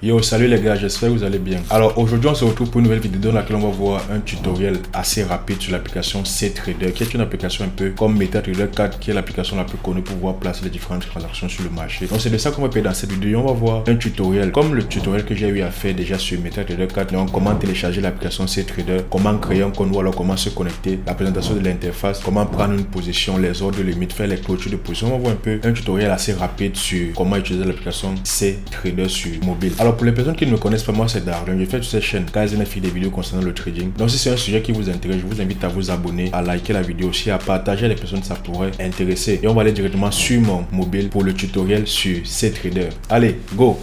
Yo, salut les gars, j'espère que vous allez bien. Alors aujourd'hui on se retrouve pour une nouvelle vidéo dans laquelle on va voir un tutoriel assez rapide sur l'application CTrader, qui est une application un peu comme MetaTrader 4, qui est l'application la plus connue pour pouvoir placer les différentes transactions sur le marché. Donc c'est de ça qu'on va parler dans cette vidéo. On va voir un tutoriel comme le tutoriel que j'ai eu à faire déjà sur MetaTrader 4. Donc comment télécharger l'application CTrader, comment créer un compte ou alors comment se connecter, la présentation de l'interface, comment prendre une position, les ordres de limite, faire les clôtures de position. On va voir un peu un tutoriel assez rapide sur comment utiliser l'application CTrader sur mobile. Alors pour les personnes qui ne me connaissent pas, moi c'est Darwin. Je fais sur cette chaîne quasiment des vidéos concernant le trading. Donc si c'est un sujet qui vous intéresse, je vous invite à vous abonner, à liker la vidéo aussi, à partager à les personnes que ça pourrait intéresser. Et on va aller directement sur mon mobile pour le tutoriel sur CTrader. Allez, go!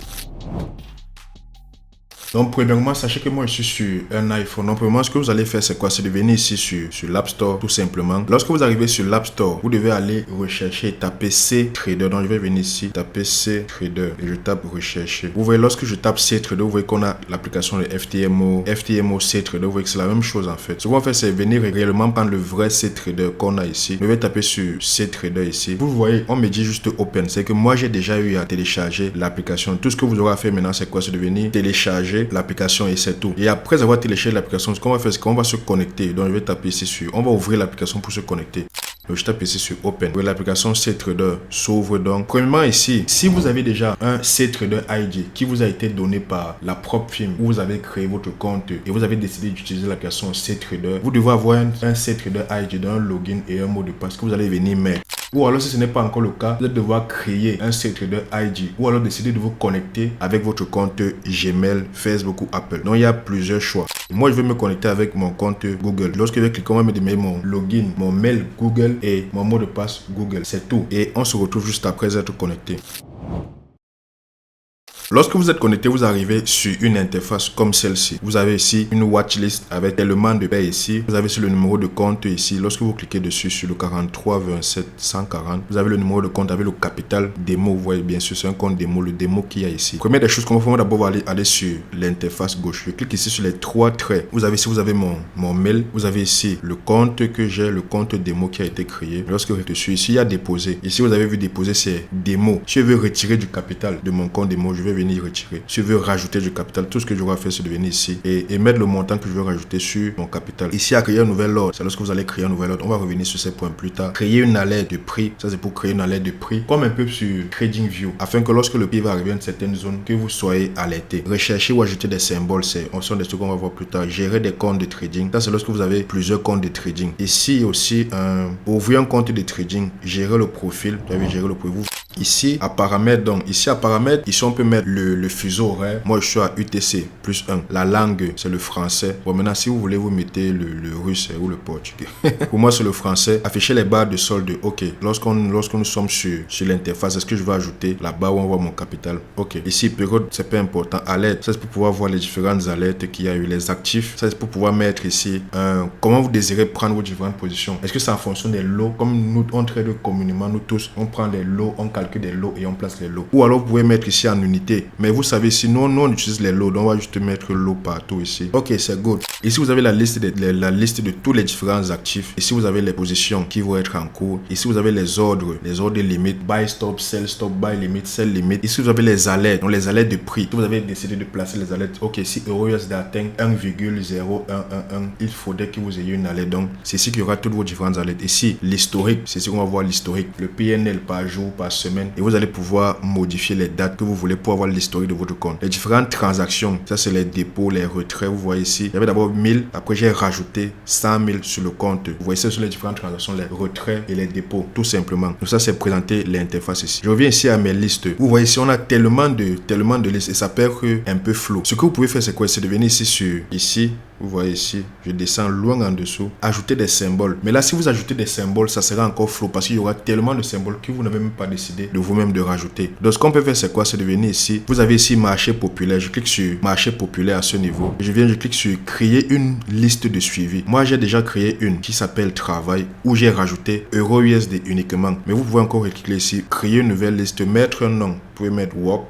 Donc premièrement, sachez que moi je suis sur un iPhone. Donc premièrement, ce que vous allez faire c'est quoi? C'est de venir ici sur l'App Store tout simplement. Lorsque vous arrivez sur l'App Store, vous devez aller rechercher, taper CTrader. Donc je vais venir ici, taper CTrader et je tape rechercher. Vous voyez, lorsque je tape CTrader, vous voyez qu'on a l'application de FTMO CTrader. Vous voyez que c'est la même chose en fait. Ce qu'on va faire c'est venir réellement prendre le vrai CTrader qu'on a ici. Je vais taper sur CTrader ici. Vous voyez, on me dit juste open. C'est que moi j'ai déjà eu à télécharger l'application. Tout ce que vous aurez à faire maintenant c'est quoi? C'est de venir télécharger l'application et c'est tout. Et après avoir téléchargé l'application, ce qu'on va faire, c'est qu'on va se connecter. Donc je vais taper ici sur, on va ouvrir l'application pour se connecter. Donc je tape ici sur Open. L'application CTrader s'ouvre donc. Premièrement ici, si vous avez déjà un CTrader ID qui vous a été donné par la propre firme où vous avez créé votre compte et vous avez décidé d'utiliser l'application CTrader, vous devez avoir un CTrader ID dans un login et un mot de passe que vous allez venir mettre. Ou alors si ce n'est pas encore le cas, vous allez devoir créer un CTrader ID ou alors décider de vous connecter avec votre compte Gmail, Facebook ou Apple. Donc il y a plusieurs choix. Moi je vais me connecter avec mon compte Google. Lorsque je vais cliquer, on va me demander mon login, mon mail Google et mon mot de passe Google. C'est tout. Et on se retrouve juste après être connecté. Lorsque vous êtes connecté, vous arrivez sur une interface comme celle-ci. Vous avez ici une watchlist avec tellement de paie ici. Vous avez sur le numéro de compte ici. Lorsque vous cliquez dessus sur le 43 27 140, vous avez le numéro de compte avec le capital démo. Vous voyez bien sûr, c'est un compte démo, le démo qu'il y a ici. Première des choses qu'on va faire, d'abord aller sur l'interface gauche. Je clique ici sur les trois traits. Vous avez ici, vous avez mon mail. Vous avez ici le compte que j'ai, le compte démo qui a été créé. Lorsque je dessus, ici, il y a déposer. Ici, vous avez vu déposer, c'est démo. Si je veux retirer du capital de mon compte démo, je vais venir retirer. Si je veux rajouter du capital, tout ce que je dois faire, c'est de venir ici et mettre le montant que je veux rajouter sur mon capital. Ici, à créer un nouvel ordre, c'est lorsque vous allez créer un nouvel ordre. On va revenir sur ces points plus tard. Créer une alerte de prix, ça c'est pour créer une alerte de prix, comme un peu sur TradingView, afin que lorsque le prix va arriver à une certaine zone, que vous soyez alerté. Rechercher ou ajouter des symboles, c'est en sont des trucs qu'on va voir plus tard. Gérer des comptes de trading, ça c'est lorsque vous avez plusieurs comptes de trading. Ici aussi, ouvrir un compte de trading, gérer le profil, vous avez gérer le profil. Ici, à paramètres, donc ici à paramètres, ici on peut mettre le fuseau horaire. Moi je suis à UTC plus 1. La langue, c'est le français. Bon, maintenant si vous voulez, vous mettez le russe ou le portugais. Pour moi c'est le français. Afficher les barres de solde, ok. Lorsque nous sommes sur l'interface, est-ce que je vais ajouter la barre où on voit mon capital? Ok. Ici, période, c'est pas important. Alerte, ça c'est pour pouvoir voir les différentes alertes qu'il y a eu. Les actifs, ça c'est pour pouvoir mettre ici comment vous désirez prendre vos différentes positions. Est-ce que c'est en fonction des lots? Comme nous, on trade communément, nous tous, on prend des lots, on calcule des lots et on place les lots. Ou alors vous pouvez mettre ici en unité. Mais vous savez, sinon nous on utilise les lots, donc on va juste mettre lot partout ici. Ok, c'est good. Ici vous avez la liste de tous les différents actifs. Ici vous avez les positions qui vont être en cours. Ici vous avez les ordres limites, buy stop, buy limit, sell limit. Ici vous avez les alertes, donc les alertes de prix. Vous avez décidé de placer les alertes. Ok, si EURUSD atteint 1,0111, il faudrait que vous ayez une alerte. Donc c'est ici qu'il y aura toutes vos différentes alertes. Ici l'historique, c'est ici qu'on va voir l'historique, le PNL par jour, par semaine. Et vous allez pouvoir modifier les dates que vous voulez pour avoir l'historique de votre compte. Les différentes transactions, ça c'est les dépôts, les retraits. Vous voyez ici, il y avait d'abord 1000, après j'ai rajouté 100 000 sur le compte. Vous voyez ça sur les différentes transactions, les retraits et les dépôts, tout simplement. Donc ça c'est présenter l'interface ici. Je reviens ici à mes listes. Vous voyez ici, on a tellement de listes et ça perd un peu flou. Ce que vous pouvez faire c'est quoi? C'est de venir ici. Vous voyez ici, je descends loin en dessous, ajouter des symboles. Mais là, si vous ajoutez des symboles, ça sera encore flou parce qu'il y aura tellement de symboles que vous n'avez même pas décidé de vous-même de rajouter. Donc, ce qu'on peut faire, c'est quoi? C'est de venir ici. Vous avez ici marché populaire. Je clique sur marché populaire à ce niveau. Je clique sur créer une liste de suivi. Moi, j'ai déjà créé une qui s'appelle travail où j'ai rajouté EURUSD uniquement. Mais vous pouvez encore cliquer ici, créer une nouvelle liste, mettre un nom. Vous pouvez mettre work.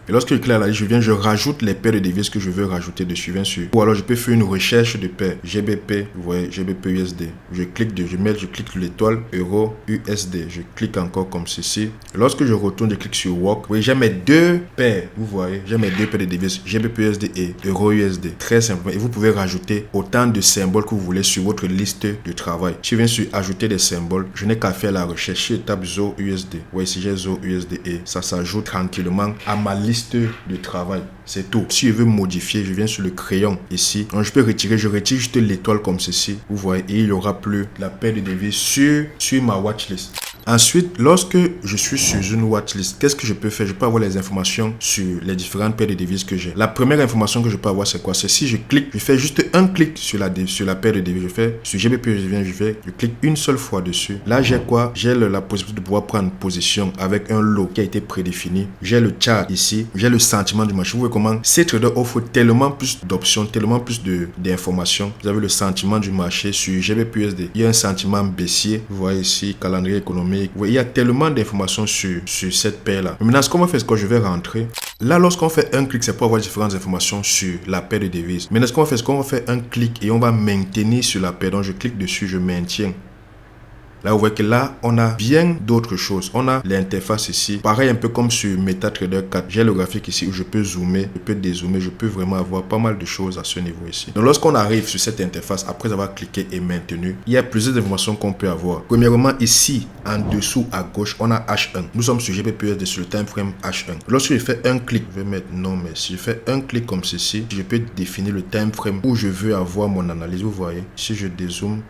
Et lorsque je clique à la liste, je rajoute les paires de devises que je veux rajouter dessus. Ou alors je peux faire une recherche de paires GBP, vous voyez, GBP USD. Je clique sur l'étoile euro USD. Je clique encore comme ceci. Et lorsque je retourne, je clique sur Work. Vous voyez, j'ai mes deux paires. Vous voyez, j'ai mes deux paires de devises GBP USD et euro USD. Très simplement. Et vous pouvez rajouter autant de symboles que vous voulez sur votre liste de travail. Si je viens sur ajouter des symboles, je n'ai qu'à faire la recherche. Je tape ZO USD. Vous voyez, si j'ai ZO USD et ça s'ajoute tranquillement à ma liste de travail. C'est tout. Si je veux modifier, je viens sur le crayon ici. Donc je peux retirer, je retire juste l'étoile comme ceci. Vous voyez, et il n'y aura plus la paire de devises sur ma watchlist. Ensuite, lorsque je suis sur une watchlist, qu'est-ce que je peux faire? Je peux avoir les informations sur les différentes paires de devises que j'ai. La première information que je peux avoir, c'est quoi? C'est si je clique, je fais juste un clic sur la paire de devises. Je fais sur GBP, je clique une seule fois dessus. Là, j'ai quoi? J'ai la possibilité de pouvoir prendre position avec un lot qui a été prédéfini. J'ai le chart ici, j'ai le sentiment du marché. Vous voyez comment ces traders offrent tellement plus d'options, tellement plus d'informations. Vous avez le sentiment du marché sur GBP USD. Il y a un sentiment baissier. Vous voyez ici, calendrier économique. Il y a tellement d'informations sur cette paire-là. Maintenant, ce qu'on va faire, c'est que je vais rentrer. Là, lorsqu'on fait un clic, c'est pour avoir différentes informations sur la paire de devises. Maintenant, ce qu'on va faire, c'est qu'on va faire un clic et on va maintenir sur la paire. Donc, je clique dessus, je maintiens. Là, vous voyez que là, on a bien d'autres choses. On a l'interface ici. Pareil, un peu comme sur MetaTrader 4. J'ai le graphique ici où je peux zoomer, je peux dézoomer, je peux vraiment avoir pas mal de choses à ce niveau ici. Donc, lorsqu'on arrive sur cette interface, après avoir cliqué et maintenu, il y a plusieurs informations qu'on peut avoir. Premièrement, ici, en dessous à gauche, on a H1. Nous sommes sur GBPUSD sur le time frame H1. Lorsque je fais un clic, je vais mettre non, mais si je fais un clic comme ceci, je peux définir le time frame où je veux avoir mon analyse. Vous voyez, si je dézoome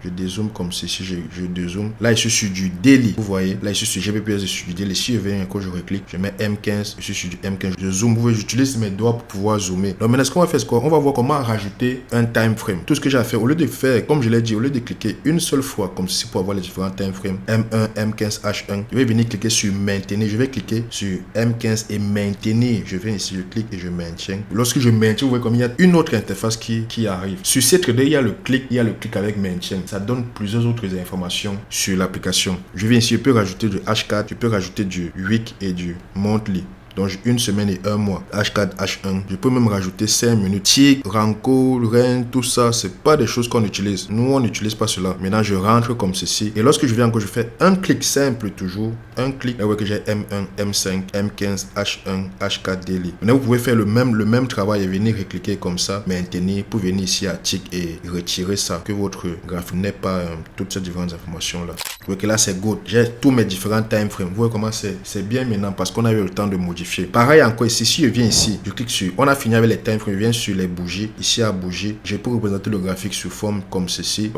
comme ceci, je dézoome. Là, je suis sur du daily. Vous voyez, là, je suis sur GBPUSD sur du daily. Si je viens encore, je reclique, je mets M15, je suis sur du M15, je zoome. Vous voyez, j'utilise mes doigts pour pouvoir zoomer. Donc maintenant, ce qu'on va faire, c'est quoi? On va voir comment rajouter un time frame. Tout ce que j'ai à faire, au lieu de faire, comme je l'ai dit, au lieu de cliquer une seule fois, comme ceci pour avoir les différents time frames, M1, M15, H1, je vais venir cliquer sur maintenir. Je vais cliquer sur M15 et maintenir. Je viens ici, je clique et je maintiens. Lorsque je maintiens, vous voyez comme il y a une autre interface qui arrive. Sur cette trader, il y a le clic avec maintien. Ça donne plusieurs autres informations sur l'application. Je viens ici, je peux rajouter du H4, je peux rajouter du week et du monthly. Donc, une semaine et un mois. H4, H1. Je peux même rajouter 5 minutes. Tick, Ranko, Ren, tout ça, c'est pas des choses qu'on utilise. Nous, on n'utilise pas cela. Maintenant, je rentre comme ceci. Et lorsque je viens encore, je fais un clic simple toujours. Un clic. Là, vous voyez que j'ai M1, M5, M15, H1, H4 daily. Maintenant, vous pouvez faire le même travail et venir recliquer comme ça. Maintenir pour venir ici à Tick et retirer ça. Que votre graphique n'ait pas toutes ces différentes informations-là. Vous voyez que là, c'est good. J'ai tous mes différents time frames. Vous voyez comment c'est bien maintenant parce qu'on a eu le temps de modifier. Pareil encore ici, si je viens ici, je clique sur, on a fini avec les time frames, je viens sur les bougies, ici à bougie, je peux représenter le graphique sous forme comme ceci,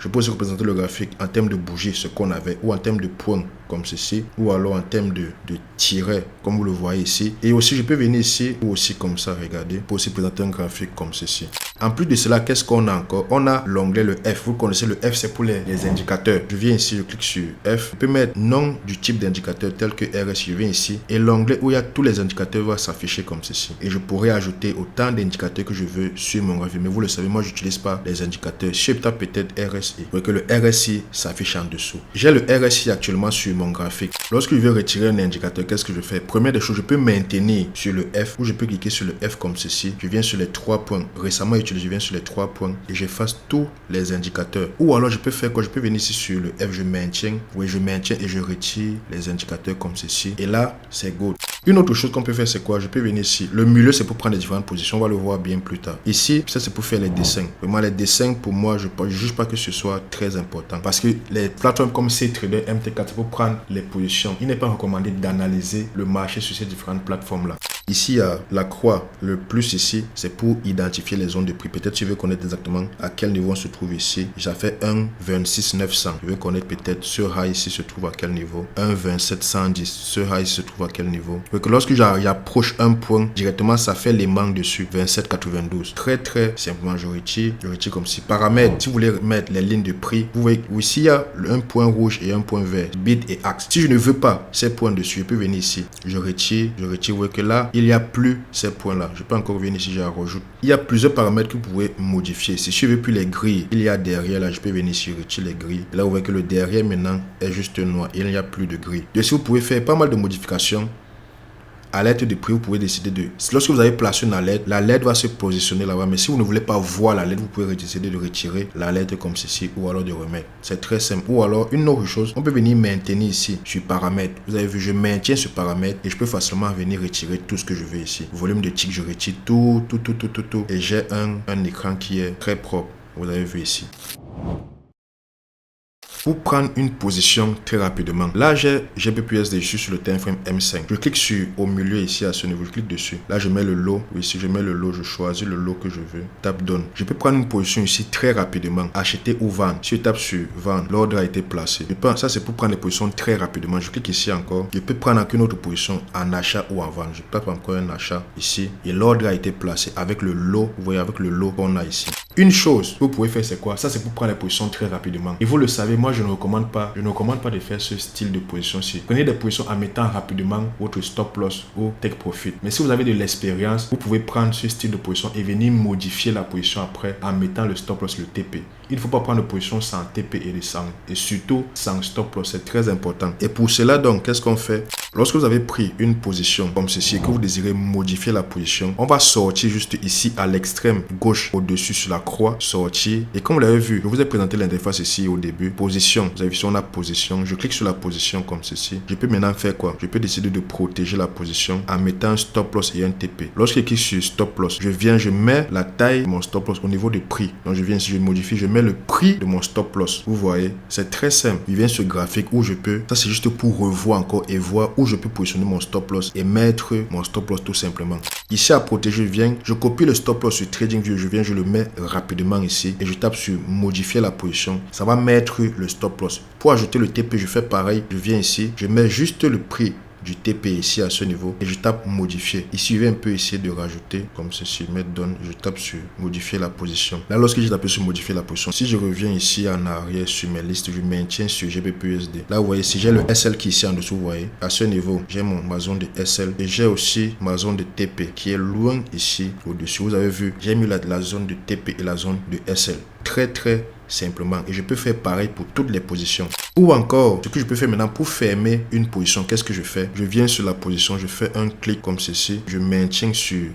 je peux aussi représenter le graphique en termes de bougies, ce qu'on avait, ou en termes de points, comme ceci, ou alors en termes de tirets, comme vous le voyez ici, et aussi je peux venir ici, ou aussi comme ça, regardez, pour aussi présenter un graphique comme ceci. En plus de cela, qu'est-ce qu'on a encore? On a l'onglet le F, vous connaissez le F, c'est pour les indicateurs. Je viens ici, je clique sur F, je peux mettre nom du type d'indicateur tel que RS, je viens ici, et l'onglet où il y a tous les indicateurs va s'afficher comme ceci. Et je pourrais ajouter autant d'indicateurs que je veux sur mon graphique. Mais vous le savez, moi, j'utilise pas les indicateurs. Si je tape peut-être RSI, vous voyez que le RSI s'affiche en dessous. J'ai le RSI actuellement sur mon graphique. Lorsque je veux retirer un indicateur, qu'est-ce que je fais? Première des choses, je peux maintenir sur le F ou je peux cliquer sur le F comme ceci. Je viens sur les 3 points. Récemment utilisé, je viens sur les 3 points et j'efface tous les indicateurs. Ou alors, je peux faire quoi? Je peux venir ici sur le F, je maintiens. Oui, je maintiens et je retire les indicateurs comme ceci. Et là, c'est good. Une autre chose qu'on peut faire, c'est quoi? Je peux venir ici. Le milieu, c'est pour prendre les différentes positions. On va le voir bien plus tard. Ici, ça, c'est pour faire les dessins. Vraiment, les dessins, pour moi, je ne juge pas que ce soit très important. Parce que les plateformes comme CTrader, MT4, c'est pour prendre les positions. Il n'est pas recommandé d'analyser le marché sur ces différentes plateformes-là. Ici, il y a la croix, le plus ici, c'est pour identifier les zones de prix. Peut-être tu veux connaître exactement à quel niveau on se trouve ici. J'ai fait 1,26 900. Je veux connaître peut-être ce high ici se trouve à quel niveau. 1,27 110. Ce high ici se trouve à quel niveau. Donc lorsque j'approche un point, directement, ça fait les manques dessus. 27,92. Très simplement, je retire comme si. Paramètres, si vous voulez mettre les lignes de prix, vous voyez ici, il y a un point rouge et un point vert. Bid et axe. Si je ne veux pas ces points dessus, je peux venir ici. Je retire. Vous voyez que là, il n'y a plus ces points-là. Je peux encore venir ici, je rajoute. Il y a plusieurs paramètres que vous pouvez modifier. Si je ne veux plus les grilles, il y a derrière, là, je peux venir ici, retirer les grilles. Et là, vous voyez que le derrière maintenant est juste noir. Il n'y a plus de grilles. Et si vous pouvez faire pas mal de modifications alerte de prix, vous pouvez décider de... Lorsque vous avez placé une alerte, l'alerte va se positionner là-bas. Mais si vous ne voulez pas voir l'alerte, vous pouvez décider de retirer l'alerte comme ceci ou alors de remettre. C'est très simple. Ou alors, une autre chose, on peut venir maintenir ici sur paramètres. Vous avez vu, je maintiens ce paramètre et je peux facilement venir retirer tout ce que je veux ici. Volume de tick, je retire tout. Et j'ai un écran qui est très propre. Vous avez vu ici. Pour prendre une position très rapidement. Là, j'ai GBPUSD, je suis sur le time frame M5. Je clique sur au milieu ici à ce niveau, je clique dessus. Là, je mets le lot. Oui, si je mets le lot, je choisis le lot que je veux. Tape Done. Je peux prendre une position ici très rapidement. Acheter ou vendre. Si je tape sur vendre, l'ordre a été placé. Ça, c'est pour prendre les positions très rapidement. Je clique ici encore. Je peux prendre une autre position en achat ou en vente. Je tape encore un achat ici. Et l'ordre a été placé avec le lot. Vous voyez, avec le lot qu'on a ici. Une chose que vous pouvez faire, c'est quoi? Ça, c'est pour prendre les positions très rapidement. Et vous le savez, moi, je ne recommande pas de faire ce style de position-ci. Prenez des positions en mettant rapidement votre stop loss ou take profit. Mais si vous avez de l'expérience, vous pouvez prendre ce style de position et venir modifier la position après en mettant le stop loss, le TP. Il ne faut pas prendre de position sans TP et surtout sans stop loss. C'est très important. Et pour cela, donc, qu'est-ce qu'on fait? Lorsque vous avez pris une position comme ceci et que vous désirez modifier la position, on va sortir juste ici à l'extrême gauche au-dessus sur la croix, sortir. Et comme vous l'avez vu, je vous ai présenté l'interface ici au début. Position. Vous avez vu sur la position. Je clique sur la position comme ceci. Je peux maintenant faire quoi? Je peux décider de protéger la position en mettant un stop loss et un TP. Lorsque je clique sur stop loss, je mets la taille de mon stop loss au niveau du prix. Donc je viens ici, je modifie, je mets le prix de mon stop loss. Vous voyez, c'est très simple. Il vient ce graphique où je peux, ça c'est juste pour revoir encore et voir où je peux positionner mon stop loss et mettre mon stop loss tout simplement. Ici à protéger, je copie le stop loss sur TradingView, je le mets rapidement ici et je tape sur modifier la position. Ça va mettre le stop loss. Pour ajouter le TP, je fais pareil. Je viens ici, je mets juste le prix du TP ici à ce niveau et je tape modifier. Ici, je vais un peu essayer de rajouter comme ceci, mettre donne, je tape sur modifier la position. Là, lorsque j'ai tapé sur modifier la position, si je reviens ici en arrière sur mes listes, je maintiens sur GBPUSD. Là, vous voyez, si j'ai le SL qui est ici en dessous, vous voyez, à ce niveau, j'ai ma zone de SL et j'ai aussi ma zone de TP qui est loin ici au-dessus. Vous avez vu, j'ai mis la zone de TP et la zone de SL. Très simplement. Et je peux faire pareil pour toutes les positions. Ou encore, ce que je peux faire maintenant pour fermer une position, qu'est-ce que je fais? Je viens sur la position, je fais un clic comme ceci, je maintiens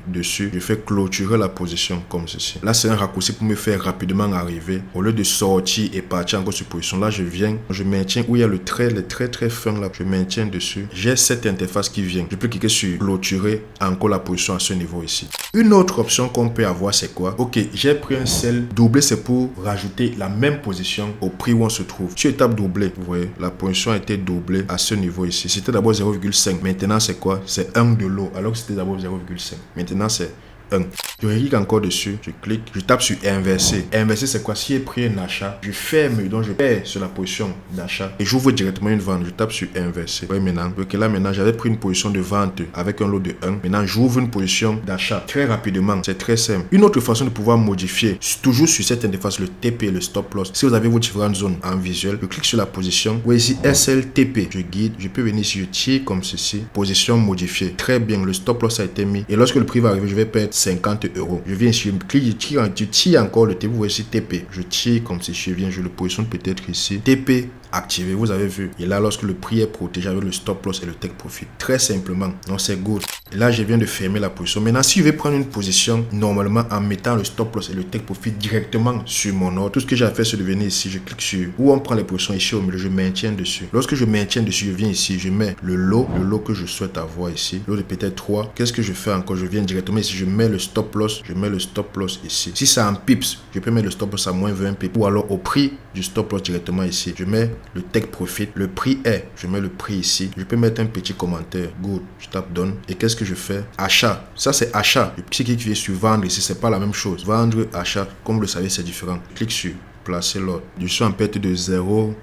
dessus, je fais clôturer la position comme ceci. Là, c'est un raccourci pour me faire rapidement arriver. Au lieu de sortir et partir encore sur position, là, je viens, je maintiens où il y a le trait très fin là, je maintiens dessus. J'ai cette interface qui vient. Je peux cliquer sur clôturer encore la position à ce niveau ici. Une autre option qu'on peut avoir, c'est quoi? Ok, j'ai pris un sell. Doubler, c'est pour rajouter la même position au prix où on se trouve. Si je tape doubler, vous voyez, la position a été doublée à ce niveau ici. C'était d'abord 0,5. Maintenant, c'est quoi? C'est 1 de l'eau, alors que c'était d'abord 0,5. Maintenant, c'est 1. Je clique encore dessus, je clique, je tape sur inverser. Inverser, c'est quoi? Si j'ai pris un achat, je ferme, donc je perds sur la position d'achat et j'ouvre directement une vente. Je tape sur inverser. Vous voyez maintenant, maintenant j'avais pris une position de vente avec un lot de 1. Maintenant, j'ouvre une position d'achat très rapidement. C'est très simple. Une autre façon de pouvoir modifier, toujours sur cette interface, le TP et le stop loss. Si vous avez vos différentes zones en visuel, je clique sur la position. Vous voyez ici SLTP. Je guide, je peux venir ici, je tire comme ceci. Position modifiée. Très bien, le stop loss a été mis. Et lorsque le prix va arriver, je vais perdre 50 euros. Je viens ici, je clique, je tire encore le TP. Vous voyez ici TP. Je tire comme si je viens, je le positionne peut-être ici. TP activé, vous avez vu. Et là, lorsque le prix est protégé avec le stop loss et le take profit, très simplement. Donc c'est good. Et là, je viens de fermer la position. Maintenant, si je vais prendre une position normalement en mettant le stop loss et le take profit directement sur mon ordre, tout ce que j'ai à faire, c'est de venir ici. Je clique sur où on prend les positions ici au milieu. Je maintiens dessus. Lorsque je maintiens dessus, je viens ici. Je mets le lot que je souhaite avoir ici. Lot de peut-être 3. Qu'est-ce que je fais encore? Je viens directement ici. Je mets le stop loss. Je mets le stop loss ici. Si c'est en pips, je peux mettre le stop loss à moins 20 pips. Ou alors au prix du stop loss directement ici. Je mets le take profit. Le prix est. Je mets le prix ici. Je peux mettre un petit commentaire. Good. Je tape done. Et qu'est-ce que je fais? Achat. Ça, c'est achat. Le petit qui vient sur vendre ici, c'est pas la même chose. Vendre, achat. Comme vous le savez, c'est différent. Clique sur placer l'ordre. Je suis en perte de 0,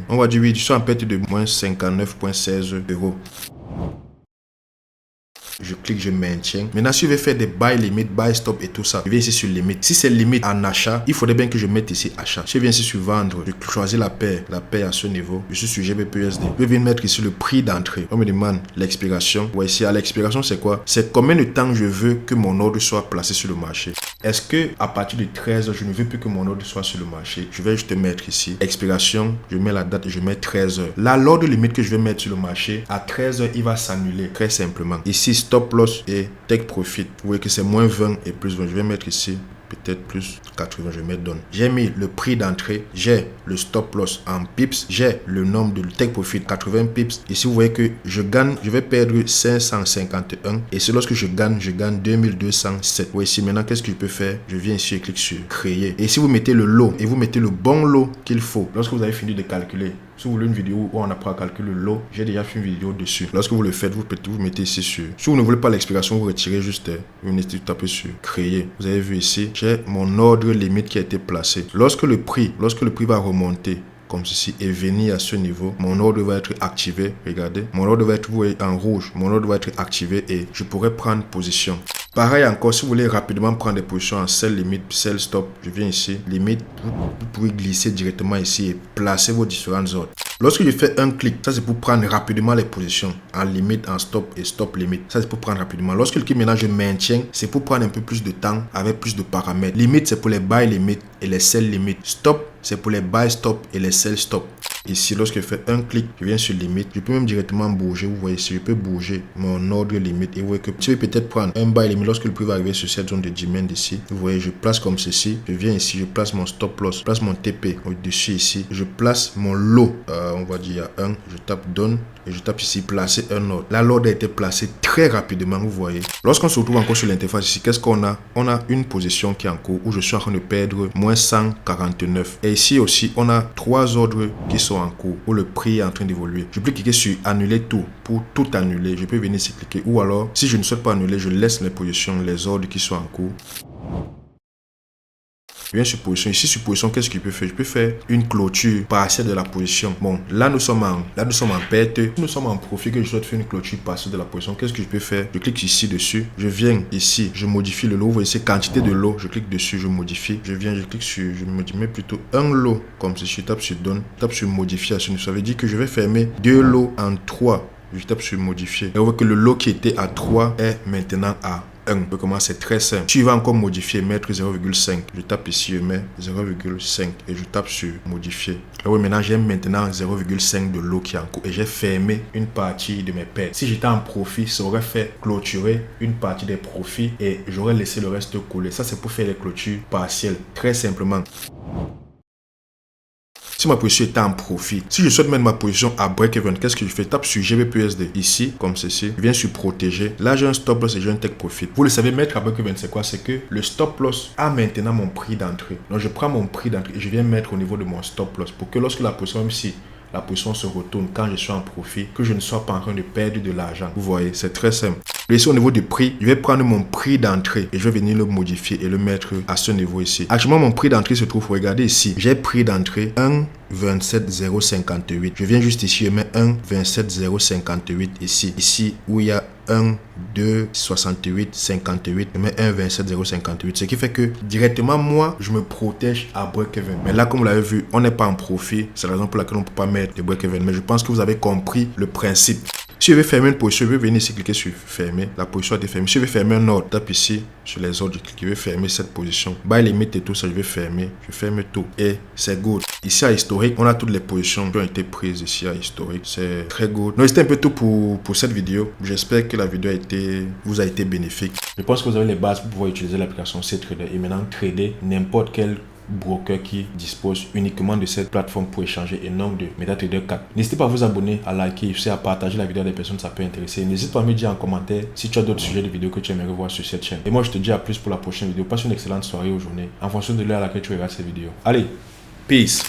on va dire oui, je suis en perte de moins 59,16 euros. Je clique, je maintiens. Maintenant, si je vais faire des buy limit, buy stop et tout ça, je vais ici sur limite. Si c'est limite en achat, il faudrait bien que je mette ici achat. Si je viens ici sur vendre, je choisis la paire à ce niveau. Je suis sur GBPUSD. Je vais mettre ici le prix d'entrée. On me demande l'expiration. Ouais, ici à l'expiration, c'est quoi? C'est combien de temps je veux que mon ordre soit placé sur le marché. Est-ce que à partir de 13 heures, je ne veux plus que mon ordre soit sur le marché? Je vais juste mettre ici expiration, je mets la date et je mets 13 heures. Là, l'ordre limite que je vais mettre sur le marché, à 13 heures, il va s'annuler très simplement. Ici, stop loss et take profit. Vous voyez que c'est moins 20 et plus 20. Je vais mettre ici peut-être plus 80, je vais mettre done. J'ai mis le prix d'entrée, j'ai le stop loss en pips, j'ai le nombre de take profit 80 pips. Ici, vous voyez que je gagne, je vais perdre 551 et c'est lorsque je gagne 2207. Vous voyez ici, maintenant, qu'est-ce que je peux faire? Je viens ici et clique sur créer. Et si vous mettez le lot et vous mettez le bon lot qu'il faut, lorsque vous avez fini de calculer, si vous voulez une vidéo où on apprend à calculer le lot, j'ai déjà fait une vidéo dessus. Lorsque vous le faites, vous mettez ici sur. Si vous ne voulez pas l'explication, vous retirez juste, vous tapez sur créer. Vous avez vu ici, j'ai mon ordre limite qui a été placé. Lorsque le prix va remonter comme ceci et venir à ce niveau, mon ordre va être activé. Regardez, mon ordre va être en rouge. Mon ordre va être activé et je pourrais prendre position. Pareil encore, si vous voulez rapidement prendre des positions en sell limite, sell stop, je viens ici, limite, vous pouvez glisser directement ici et placer vos différentes ordres. Lorsque je fais un clic, ça c'est pour prendre rapidement les positions en limite, en stop et stop limite. Ça c'est pour prendre rapidement. Lorsque le clic maintenant je maintiens, c'est pour prendre un peu plus de temps avec plus de paramètres. Limite c'est pour les buy limite et les sell limite. Stop c'est pour les buy stop et les sell stop. Ici, lorsque je fais un clic, je viens sur limite. Je peux même directement bouger. Vous voyez ici, je peux bouger mon ordre limite. Et vous voyez que je vais peut-être prendre un buy limite lorsque le prix va arriver sur cette zone de demand ici. Vous voyez, je place comme ceci. Je viens ici, je place mon stop loss, je place mon TP au-dessus ici. Je place mon lot, on va dire 1. Je tape done et je tape ici placer un ordre. Là, l'ordre a été placé très rapidement, vous voyez. Lorsqu'on se retrouve encore sur l'interface ici, qu'est-ce qu'on a? On a une position qui est en cours où je suis en train de perdre moins 149. Et ici aussi, on a 3 ordres qui sont en cours où le prix est en train d'évoluer. Je peux cliquer sur annuler tout pour tout annuler. Je peux venir ici cliquer ou alors si je ne souhaite pas annuler, je laisse les positions, les ordres qui sont en cours. Je viens sur position. Ici sur position, qu'est-ce que je peux faire? Je peux faire une clôture partielle de la position. Bon, là nous sommes en perte. Nous sommes en profit que je souhaite faire une clôture partielle de la position. Qu'est-ce que je peux faire? Je clique ici dessus. Je viens ici. Je modifie le lot. Vous voyez ici, quantité de lot. Je clique dessus. Je modifie. Je viens, je clique sur. Je mets plutôt un lot. Comme si je tape sur donne. Je tape sur modification. Ça veut dire que je vais fermer 2 lots en 3. Je tape sur modifier. Et vous voyez que le lot qui était à 3 est maintenant à 1. Comment c'est très simple. Si je vais encore modifier, mettre 0,5. Je tape ici, je mets 0,5 et je tape sur modifier. Là, oui, maintenant j'ai maintenant 0,5 de lot qui est en cours et j'ai fermé une partie de mes pertes. Si j'étais en profit, ça aurait fait clôturer une partie des profits et j'aurais laissé le reste couler. Ça, c'est pour faire les clôtures partielles. Très simplement. Si ma position est en profit, si je souhaite mettre ma position à break-even, qu'est-ce que je fais? Tape sur GBPUSD ici, comme ceci. Je viens sur protéger. Là, j'ai un stop loss et j'ai un take profit. Vous le savez, mettre à break-even, c'est quoi? C'est que le stop loss a maintenant mon prix d'entrée. Donc, je prends mon prix d'entrée et je viens mettre au niveau de mon stop loss pour que lorsque la position, même si la position se retourne quand je suis en profit, que je ne sois pas en train de perdre de l'argent. Vous voyez, c'est très simple. Ici, au niveau du prix, je vais prendre mon prix d'entrée et je vais venir le modifier et le mettre à ce niveau ici. Actuellement, mon prix d'entrée se trouve, regardez ici, j'ai prix d'entrée 1,27058. Je viens juste ici, je mets 1,27058 ici. Ici, où il y a 1, 2, 68, 58, je mets 1,27058. Ce qui fait que directement, moi, je me protège à break-even. Mais là, comme vous l'avez vu, on n'est pas en profit. C'est la raison pour laquelle on ne peut pas mettre de break-even. Mais je pense que vous avez compris le principe. Si je veux fermer une position, je vais venir ici cliquer sur fermer. La position a été fermée. Si je veux fermer un ordre, tape ici sur les ordres, je clique, je vais fermer cette position. Buy limit et tout ça, je vais fermer. Je ferme tout. Et c'est good. Ici à historique, on a toutes les positions qui ont été prises ici à historique. C'est très good. Donc c'était un peu tout pour cette vidéo. J'espère que la vidéo vous a été bénéfique. Je pense que vous avez les bases pour pouvoir utiliser l'application CTrader et maintenant trader n'importe quel broker qui dispose uniquement de cette plateforme pour échanger et non de MetaTrader 4. N'hésitez pas à vous abonner, à liker, à partager la vidéo à des personnes que ça peut intéresser. N'hésite pas à me dire en commentaire si tu as d'autres sujets de vidéos que tu aimerais voir sur cette chaîne. Et moi je te dis à plus pour la prochaine vidéo. Passe une excellente soirée ou journée en fonction de l'heure à laquelle tu regardes cette vidéo. Allez, peace!